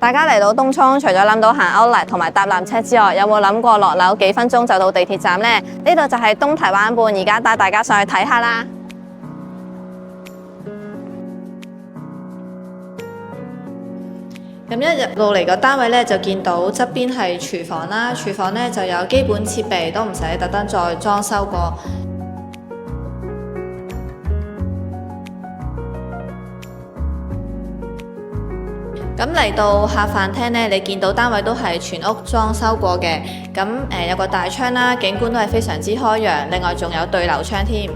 大家嚟到東涌，除咗諗到行Outlet同埋搭纜車之外，有冇諗過落樓幾分鐘就到地鐵站呢？呢度就係東堤灣畔，而家帶大家上去睇下啦。咁一入到嚟個單位咧，就見到側邊係廚房啦。廚房咧就有基本設備，都唔使特登再裝修過。咁嚟到客飯廳呢，你見到單位都係全屋裝修過嘅。咁有個大窗啦，景觀都係非常之開揚。另外仲有對流窗添。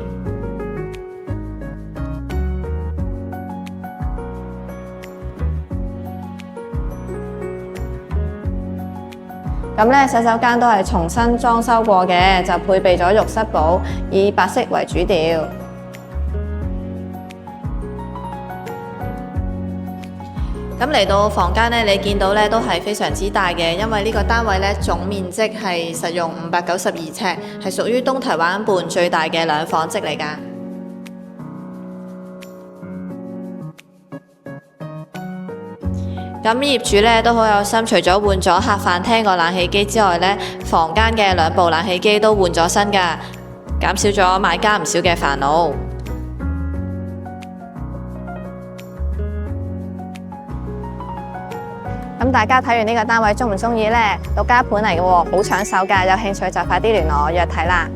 咁咧洗手間都係重新裝修過嘅，就配備咗浴室寶，以白色為主調。咁嚟到房間咧，你見到咧都係非常之大嘅，因為呢個單位咧總面積係實用592尺，係屬於東堤灣畔最大嘅兩房則嚟㗎。咁業主咧都好有心，除咗換咗客飯廳個冷氣機之外咧，房間嘅2部冷氣機都換咗新㗎，減少咗買家唔少嘅煩惱。咁大家睇完呢個單位鍾唔鍾意呢？獨家盤嚟嘅喎，好搶手㗎，有興趣就快啲聯絡我約睇啦。